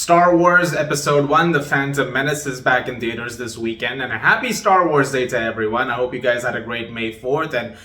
Star Wars Episode 1, The Phantom Menace is back in theaters this weekend, and a happy Star Wars Day to everyone. I hope you guys had a great May 4th, and,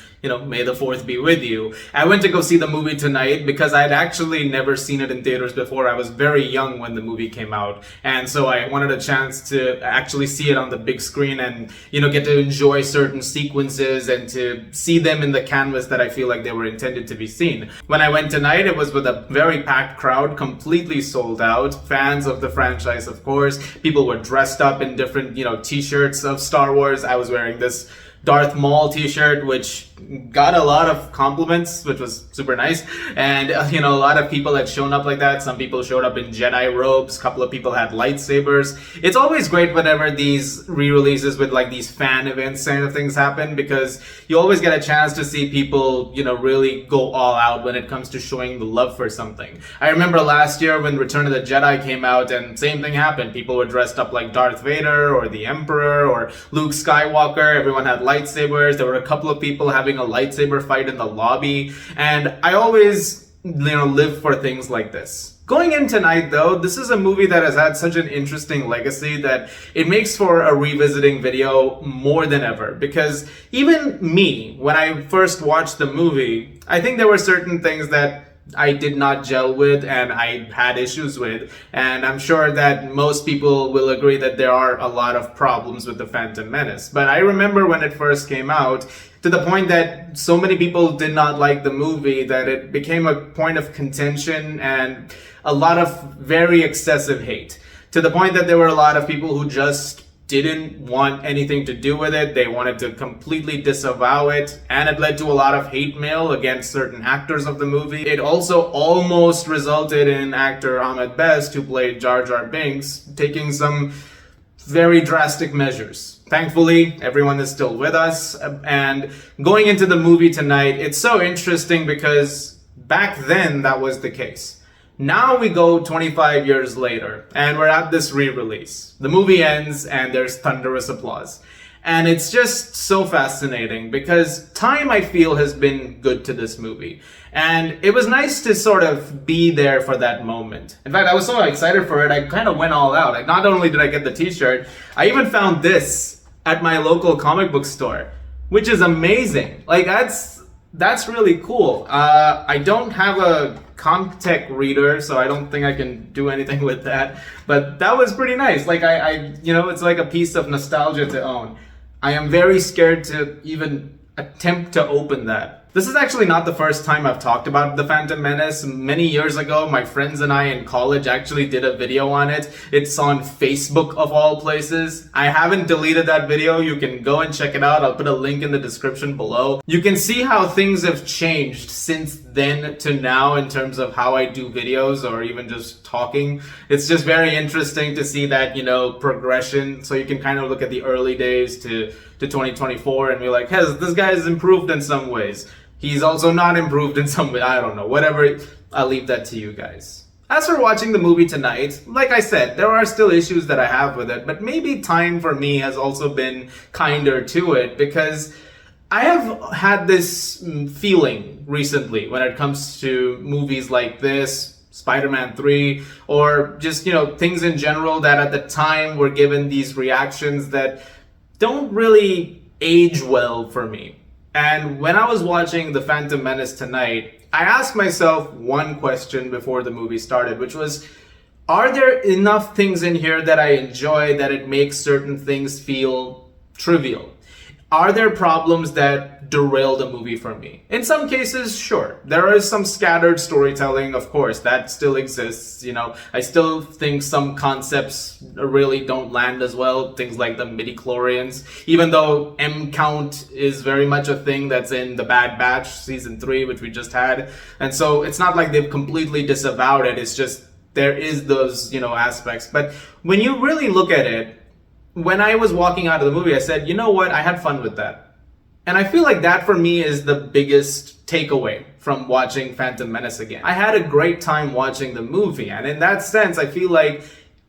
may the 4th be with you. I went to go see the movie tonight because I'd actually never seen it in theaters before. I was very young when the movie came out, and so I wanted a chance to actually see it on the big screen and, get to enjoy certain sequences and to see them in the canvas that I feel like they were intended to be seen. When I went tonight, it was with a very packed crowd, completely sold out. Fans of the franchise, of course. People were dressed up in different, t-shirts of Star Wars. I was wearing this Darth Maul t-shirt, which got a lot of compliments, which was super nice. And, a lot of people had shown up like that. Some people showed up in Jedi robes. A couple of people had lightsabers. It's always great whenever these re-releases with like these fan events kind of things happen, because you always get a chance to see people, really go all out when it comes to showing the love for something. I remember last year when Return of the Jedi came out and same thing happened. People were dressed up like Darth Vader or the Emperor or Luke Skywalker. Everyone had lightsabers. There were a couple of people having a lightsaber fight in the lobby, and I always live for things like this. Going in tonight though, this is a movie that has had such an interesting legacy that it makes for a revisiting video more than ever, because even me, when I first watched the movie, I think there were certain things that I did not gel with and I had issues with, and I'm sure that most people will agree that there are a lot of problems with the Phantom Menace. But I remember when it first came out, to the point that so many people did not like the movie that it became a point of contention and a lot of very excessive hate, to the point that there were a lot of people who just didn't want anything to do with it. They wanted to completely disavow it, and it led to a lot of hate mail against certain actors of the movie. It also almost resulted in actor Ahmed Best, who played Jar Jar Binks, taking some very drastic measures. Thankfully, everyone is still with us, and going into the movie tonight, it's so interesting because back then that was the case. Now we go 25 years later, and we're at this re-release. The movie ends, and there's thunderous applause. And it's just so fascinating because time, I feel, has been good to this movie. And it was nice to sort of be there for that moment. In fact, I was so excited for it, I kind of went all out. Like, not only did I get the t-shirt, I even found this at my local comic book store, which is amazing. Like, that's really cool. I don't have a Comtech reader, so I don't think I can do anything with that. But that was pretty nice. Like, it's like a piece of nostalgia to own. I am very scared to even attempt to open that. This is actually not the first time I've talked about The Phantom Menace. Many years ago, my friends and I in college actually did a video on it. It's on Facebook of all places. I haven't deleted that video. You can go and check it out. I'll put a link in the description below. You can see how things have changed since then to now in terms of how I do videos or even just talking. It's just very interesting to see that, progression. So you can kind of look at the early days to 2024 and be like, hey, this guy has improved in some ways. He's also not improved in some way. I don't know. Whatever. I'll leave that to you guys. As for watching the movie tonight, like I said, there are still issues that I have with it, but maybe time for me has also been kinder to it, because I have had this feeling recently when it comes to movies like this, Spider-Man 3, or just, things in general that at the time were given these reactions that don't really age well for me. And when I was watching The Phantom Menace tonight, I asked myself one question before the movie started, which was, are there enough things in here that I enjoy that it makes certain things feel trivial? Are there problems that derail the movie for me? In some cases, sure. There is some scattered storytelling, of course, that still exists. I still think some concepts really don't land as well. Things like the midi-chlorians, even though M-count is very much a thing that's in The Bad Batch season 3, which we just had. And so it's not like they've completely disavowed it. It's just there is those, aspects. But when you really look at it, when I was walking out of the movie, I said, you know what? I had fun with that. And I feel like that for me is the biggest takeaway from watching Phantom Menace again. I had a great time watching the movie, and in that sense, I feel like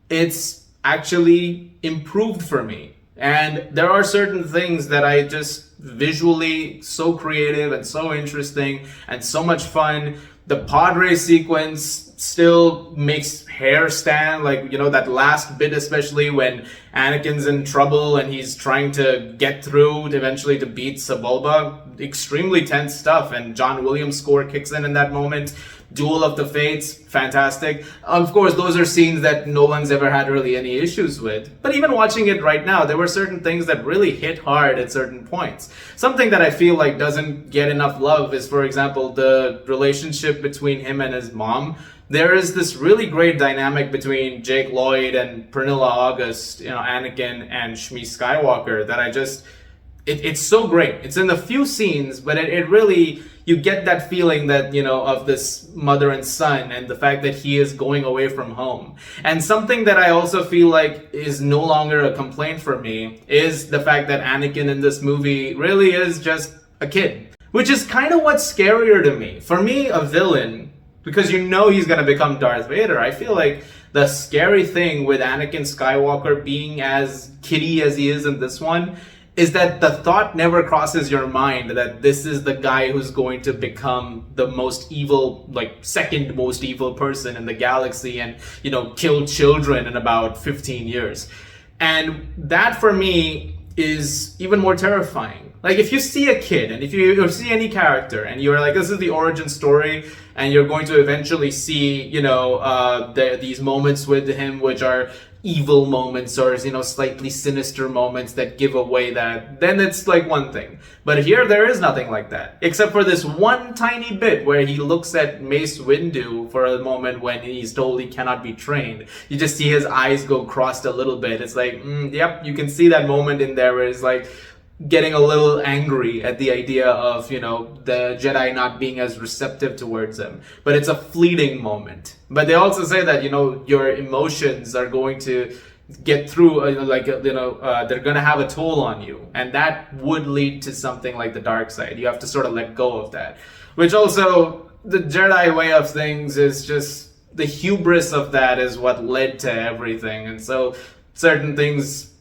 it's actually improved for me. And there are certain things that I just visually so creative and so interesting and so much fun. The pod race sequence still makes hair stand, like, that last bit, especially when Anakin's in trouble and he's trying to get through eventually to beat Sebulba. Extremely tense stuff, and John Williams' score kicks in that moment. Duel of the Fates, fantastic. Of course, those are scenes that no one's ever had really any issues with. But even watching it right now, there were certain things that really hit hard at certain points. Something that I feel like doesn't get enough love is, for example, the relationship between him and his mom. There is this really great dynamic between Jake Lloyd and Pernilla August, Anakin and Shmi Skywalker, that it's so great. It's in a few scenes, but it really, you get that feeling that, of this mother and son, and the fact that he is going away from home. And something that I also feel like is no longer a complaint for me is the fact that Anakin in this movie really is just a kid. Which is kind of what's scarier to me. For me, a villain, because he's going to become Darth Vader, I feel like the scary thing with Anakin Skywalker being as kiddie as he is in this one is that the thought never crosses your mind that this is the guy who's going to become the most evil, second most evil person in the galaxy and, kill children in about 15 years. And that for me is even more terrifying. Like, if you see a kid and if you see any character and you're like, this is the origin story, and you're going to eventually see, these moments with him which are evil moments or, slightly sinister moments that give away that, then it's like one thing. But here there is nothing like that. Except for this one tiny bit where he looks at Mace Windu for a moment when he's told he cannot be trained. You just see his eyes go crossed a little bit. It's like, yep, you can see that moment in there where it's like getting a little angry at the idea of, the Jedi not being as receptive towards him. But it's a fleeting moment. But they also say that, your emotions are going to get through, they're going to have a toll on you. And that would lead to something like the dark side. You have to sort of let go of that. Which also, the Jedi way of things is just, the hubris of that is what led to everything. And so certain things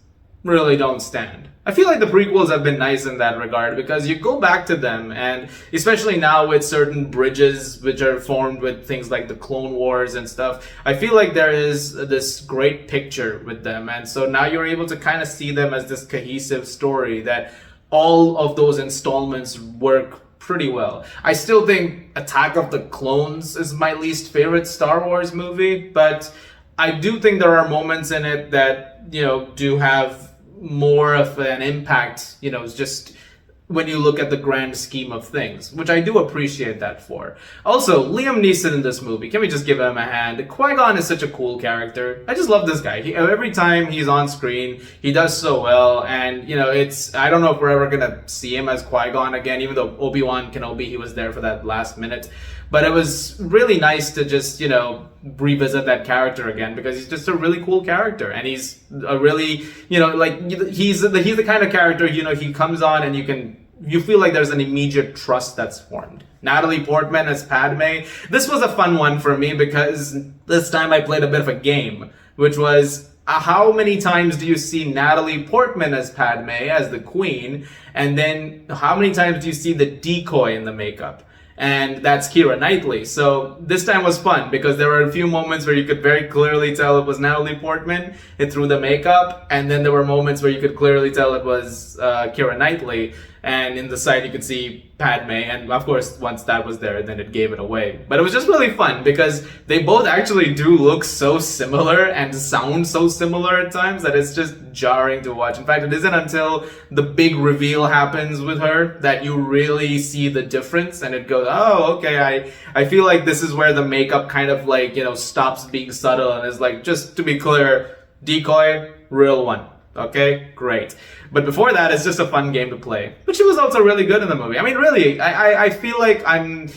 really don't stand. I feel like the prequels have been nice in that regard because you go back to them, and especially now with certain bridges which are formed with things like the Clone Wars and stuff, I feel like there is this great picture with them, and so now you're able to kind of see them as this cohesive story that all of those installments work pretty well. I still think Attack of the Clones is my least favorite Star Wars movie, but I do think there are moments in it that, do have more of an impact, just when you look at the grand scheme of things, which I do appreciate that for. Also, Liam Neeson in this movie, can we just give him a hand? Qui-Gon is such a cool character. I just love this guy. Every time he's on screen, he does so well, and, I don't know if we're ever gonna see him as Qui-Gon again, even though Obi-Wan Kenobi, he was there for that last minute. But it was really nice to just, revisit that character again, because he's just a really cool character, and he's a really, he's the kind of character, he comes on and you feel like there's an immediate trust that's formed. Natalie Portman as Padme. This was a fun one for me because this time I played a bit of a game, which was, how many times do you see Natalie Portman as Padme, as the queen, and then how many times do you see the decoy in the makeup? And that's Keira Knightley. So this time was fun because there were a few moments where you could very clearly tell it was Natalie Portman through the makeup, and then there were moments where you could clearly tell it was Keira Knightley, and in the side you could see Padme, and of course once that was there then it gave it away. But it was just really fun because they both actually do look so similar and sound so similar at times that it's just jarring to watch. In fact, it isn't until the big reveal happens with her that you really see the difference, and it goes, oh, okay, I feel like this is where the makeup kind of stops being subtle and is like, just to be clear, decoy, real one. Okay, great. But before that, it's just a fun game to play, but she was also really good in the movie. I mean, really, I feel like I'm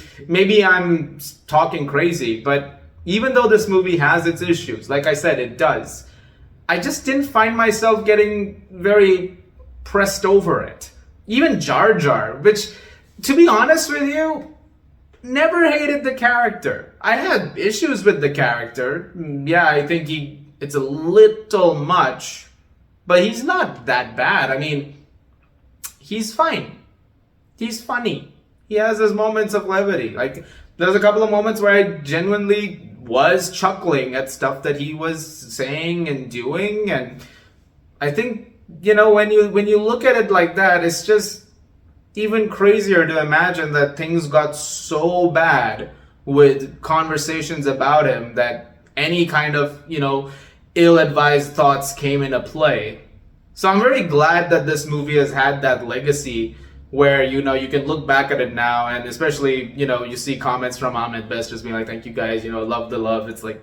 talking crazy, but even though this movie has its issues, like I said, it does, I just didn't find myself getting very pressed over it. Even Jar Jar, which, to be honest with you, never hated the character. I had issues with the character. Yeah, I think it's a little much, but he's not that bad. I mean, he's fine. He's funny. He has his moments of levity. Like, there's a couple of moments where I genuinely was chuckling at stuff that he was saying and doing, and I think, when you look at it like that, it's just even crazier to imagine that things got so bad with conversations about him that any kind of, ill-advised thoughts came into play. So I'm very glad that this movie has had that legacy where, you can look back at it now, and especially, you see comments from Ahmed Best just being like, thank you guys, love the love. It's like,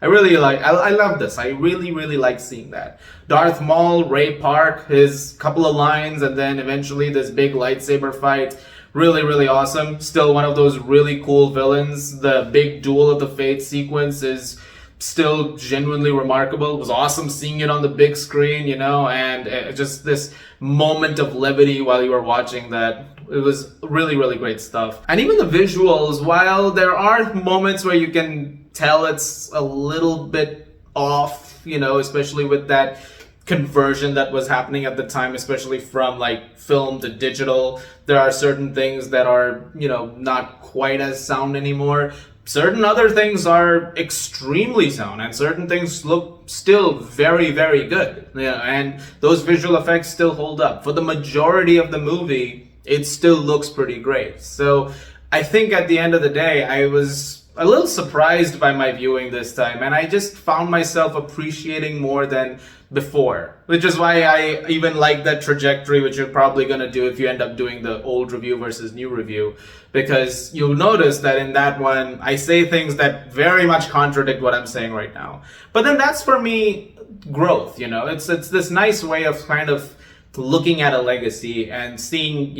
I love this. I really, really like seeing that. Darth Maul, Ray Park, his couple of lines, and then eventually this big lightsaber fight. Really, really awesome. Still one of those really cool villains. The big Duel of the Fates sequence is still genuinely remarkable. It was awesome seeing it on the big screen, and just this moment of levity while you were watching that. It was really, really great stuff. And even the visuals, while there are moments where you can tell it's a little bit off, especially with that conversion that was happening at the time, especially from like film to digital. There are certain things that are, not quite as sound anymore. Certain other things are extremely sound, and certain things look still very, very good. And those visual effects still hold up. For the majority of the movie, it still looks pretty great. So I think at the end of the day, I was a little surprised by my viewing this time, and I just found myself appreciating more than before, which is why I even like that trajectory, which you're probably going to do if you end up doing the old review versus new review, because you'll notice that in that one, I say things that very much contradict what I'm saying right now. But then that's, for me, growth, It's this nice way of kind of looking at a legacy and seeing,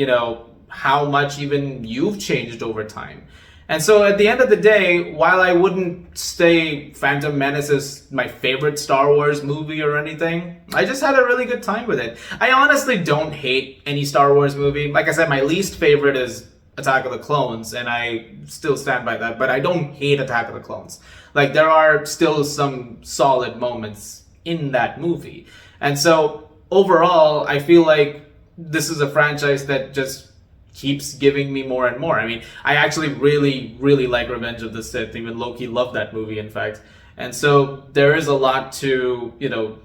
how much even you've changed over time. And so at the end of the day, while I wouldn't say Phantom Menace is my favorite Star Wars movie or anything, I just had a really good time with it. I honestly don't hate any Star Wars movie. Like I said, my least favorite is Attack of the Clones, and I still stand by that, but I don't hate Attack of the Clones. Like, there are still some solid moments in that movie. And so overall, I feel like this is a franchise that just keeps giving me more and more. I mean, I actually really, really like Revenge of the Sith. Even Loki loved that movie, in fact. And so there is a lot to,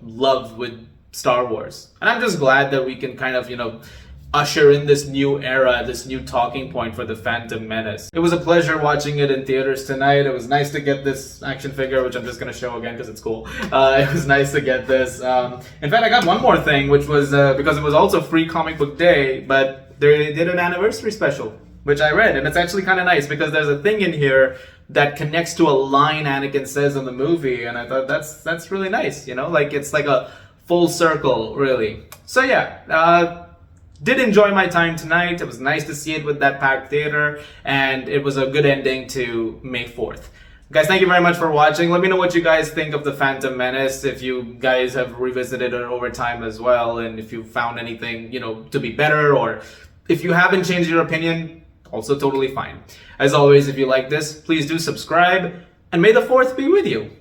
love with Star Wars. And I'm just glad that we can kind of, usher in this new era, this new talking point for the Phantom Menace. It was a pleasure watching it in theaters tonight. It was nice to get this action figure, which I'm just going to show again because it's cool. It was nice to get this. In fact, I got one more thing, which was because it was also free comic book day, but they did an anniversary special, which I read, and it's actually kind of nice because there's a thing in here that connects to a line Anakin says in the movie, and I thought that's really nice, like it's like a full circle, really. So yeah, did enjoy my time tonight. It was nice to see it with that packed theater, and it was a good ending to May 4th. Guys, thank you very much for watching. Let me know what you guys think of the Phantom Menace, if you guys have revisited it over time as well, and if you found anything, to be better, or if you haven't changed your opinion, also totally fine. As always, if you like this, please do subscribe, and may the 4th be with you.